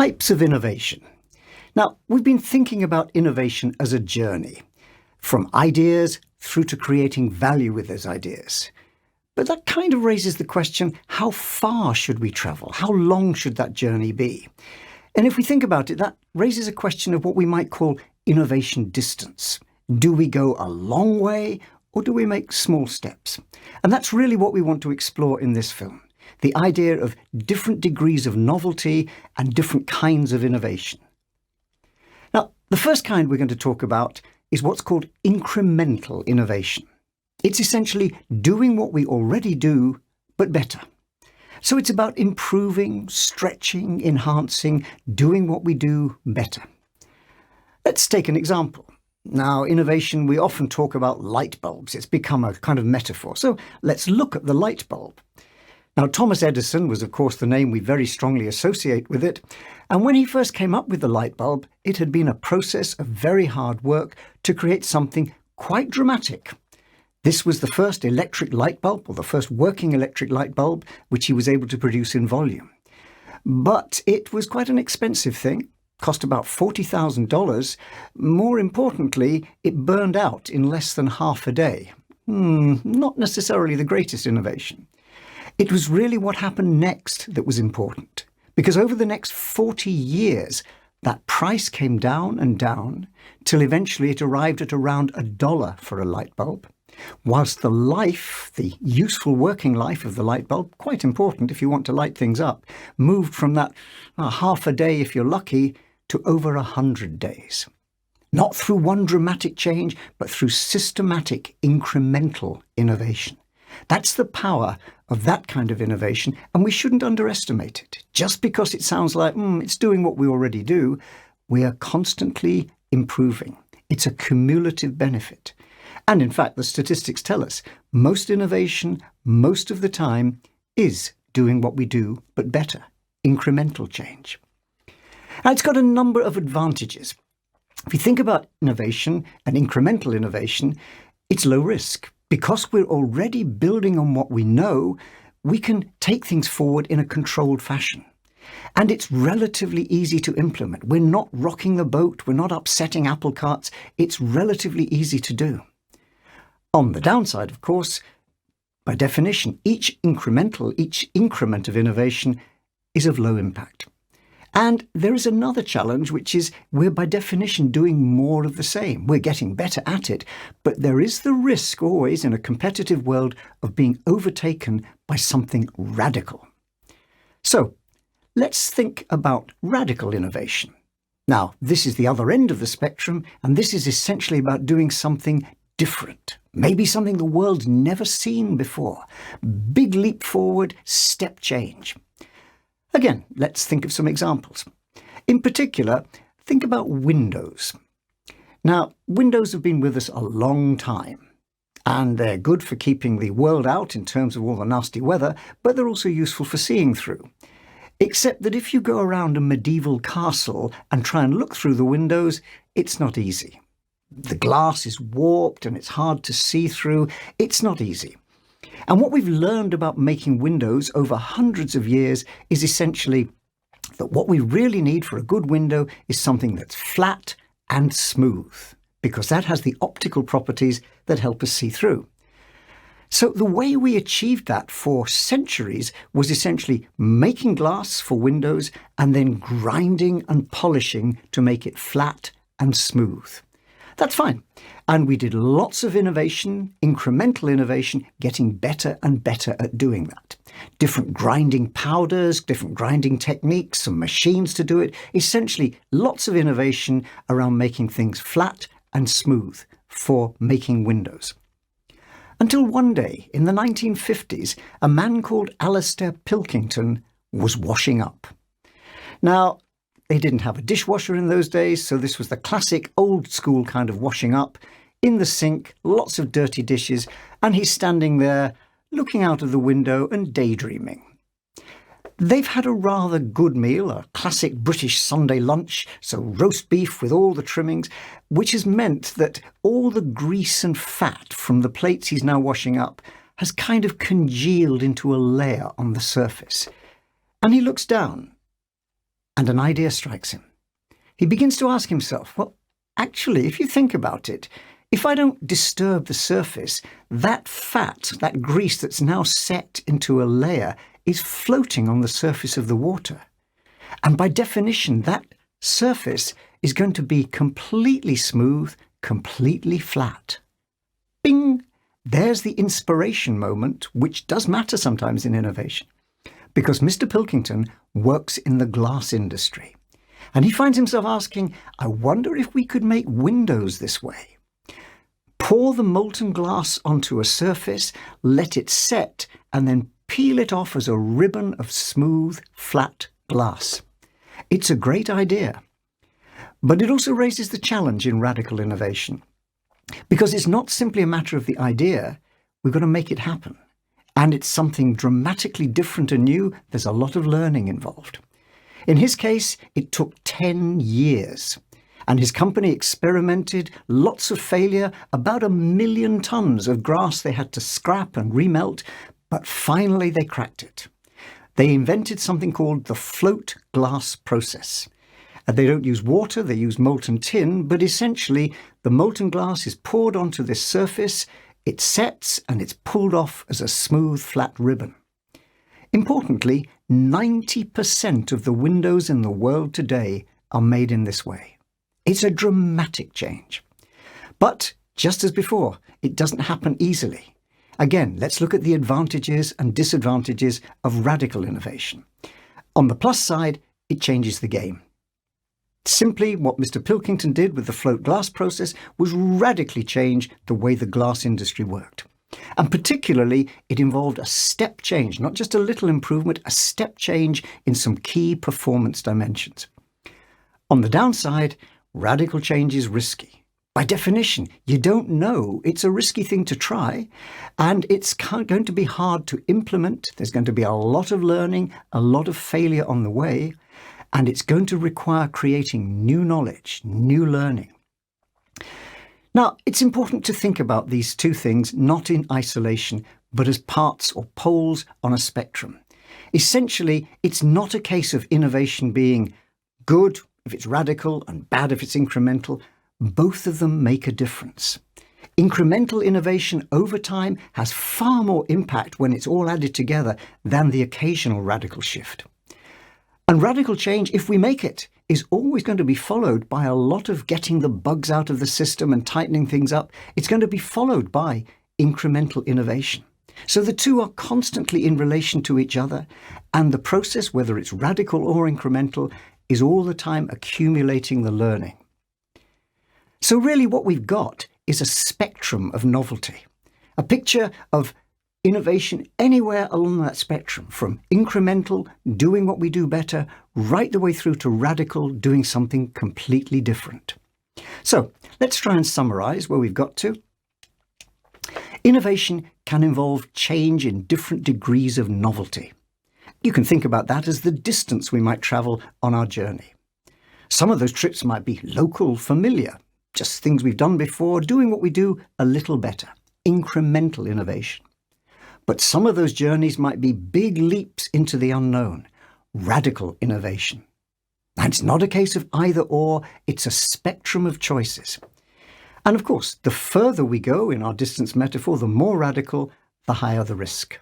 Types of innovation. Now, we've been thinking about innovation as a journey, from ideas through to creating value with those ideas. But that kind of raises the question, how far should we travel? How long should that journey be? And if we think about it, that raises a question of what we might call innovation distance. Do we go a long way, or do we make small steps? And that's really what we want to explore in this film. The idea of different degrees of novelty and different kinds of innovation. Now, the first kind we're going to talk about is what's called incremental innovation. It's essentially doing what we already do, but better. So it's about improving, stretching, enhancing, doing what we do better. Let's take an example. Now, innovation, we often talk about light bulbs. It's become a kind of metaphor. So let's look at the light bulb. Now, Thomas Edison was, of course, the name we very strongly associate with it. And when he first came up with the light bulb, it had been a process of very hard work to create something quite dramatic. This was the first electric light bulb, or the first working electric light bulb, which he was able to produce in volume. But it was quite an expensive thing, cost about $40,000. More importantly, it burned out in less than half a day. Not necessarily the greatest innovation. It was really what happened next that was important, because over the next 40 years, that price came down and down, till eventually it arrived at around $1 for a light bulb, whilst the life, the useful working life of the light bulb, quite important if you want to light things up, moved from that half a day, if you're lucky, to over 100 days. Not through one dramatic change, but through systematic incremental innovation. That's the power of that kind of innovation, and we shouldn't underestimate it. Just because it sounds like, it's doing what we already do, we are constantly improving. It's a cumulative benefit. And in fact, the statistics tell us most innovation, most of the time, is doing what we do, but better, incremental change. Now, it's got a number of advantages. If you think about innovation and incremental innovation, it's low risk. Because we're already building on what we know, we can take things forward in a controlled fashion. And it's relatively easy to implement. We're not rocking the boat. We're not upsetting apple carts. It's relatively easy to do. On the downside, of course, by definition, each increment of innovation is of low impact. And there is another challenge, which is we're by definition doing more of the same. We're getting better at it, but there is the risk always in a competitive world of being overtaken by something radical. So let's think about radical innovation. Now, this is the other end of the spectrum, and this is essentially about doing something different. Maybe something the world's never seen before. Big leap forward, step change. Again, let's think of some examples. In particular, think about windows. Now, windows have been with us a long time, and they're good for keeping the world out in terms of all the nasty weather, but they're also useful for seeing through. Except that if you go around a medieval castle and try and look through the windows, it's not easy. The glass is warped and it's hard to see through. It's not easy. And what we've learned about making windows over hundreds of years is essentially that what we really need for a good window is something that's flat and smooth, because that has the optical properties that help us see through. So the way we achieved that for centuries was essentially making glass for windows and then grinding and polishing to make it flat and smooth. That's fine. And we did lots of innovation, incremental innovation, getting better and better at doing that. Different grinding powders, different grinding techniques, some machines to do it. Essentially, lots of innovation around making things flat and smooth for making windows. Until one day, in the 1950s, a man called Alistair Pilkington was washing up. Now, they didn't have a dishwasher in those days, so this was the classic old-school kind of washing up. In the sink, lots of dirty dishes, and he's standing there looking out of the window and daydreaming. They've had a rather good meal, a classic British Sunday lunch, so roast beef with all the trimmings, which has meant that all the grease and fat from the plates he's now washing up has kind of congealed into a layer on the surface. And he looks down, and an idea strikes him. He begins to ask himself, well, actually, if you think about it, if I don't disturb the surface, that fat, that grease that's now set into a layer, is floating on the surface of the water. And by definition, that surface is going to be completely smooth, completely flat. Bing! There's the inspiration moment, which does matter sometimes in innovation. Because Mr. Pilkington works in the glass industry. And he finds himself asking, I wonder if we could make windows this way. Pour the molten glass onto a surface, let it set, and then peel it off as a ribbon of smooth, flat glass. It's a great idea. But it also raises the challenge in radical innovation. Because it's not simply a matter of the idea, we've got to make it happen. And it's something dramatically different and new. There's a lot of learning involved. In his case, it took 10 years. And his company experimented, lots of failure, about 1 million tons of glass they had to scrap and remelt, but finally they cracked it. They invented something called the float glass process. They don't use water, they use molten tin, but essentially the molten glass is poured onto this surface, it sets, and it's pulled off as a smooth, flat ribbon. Importantly, 90% of the windows in the world today are made in this way. It's a dramatic change. But, just as before, it doesn't happen easily. Again, let's look at the advantages and disadvantages of radical innovation. On the plus side, it changes the game. Simply, what Mr. Pilkington did with the float glass process was radically change the way the glass industry worked. And particularly, it involved a step change, not just a little improvement, a step change in some key performance dimensions. On the downside, radical change is risky. By definition, you don't know. It's a risky thing to try, and it's going to be hard to implement. There's going to be a lot of learning, a lot of failure on the way, and it's going to require creating new knowledge, new learning. Now, it's important to think about these two things not in isolation, but as parts or poles on a spectrum. Essentially, it's not a case of innovation being good if it's radical and bad if it's incremental. Both of them make a difference. Incremental innovation over time has far more impact when it's all added together than the occasional radical shift. And radical change, if we make it, is always going to be followed by a lot of getting the bugs out of the system and tightening things up. It's going to be followed by incremental innovation. So the two are constantly in relation to each other, and the process, whether it's radical or incremental, is all the time accumulating the learning. So really what we've got is a spectrum of novelty, a picture of innovation anywhere along that spectrum, from incremental, doing what we do better, right the way through to radical, doing something completely different. So let's try and summarize where we've got to. Innovation can involve change in different degrees of novelty. You can think about that as the distance we might travel on our journey. Some of those trips might be local, familiar, just things we've done before, doing what we do a little better, incremental innovation. But some of those journeys might be big leaps into the unknown, radical innovation. And it's not a case of either or, it's a spectrum of choices. And of course, the further we go in our distance metaphor, the more radical, the higher the risk.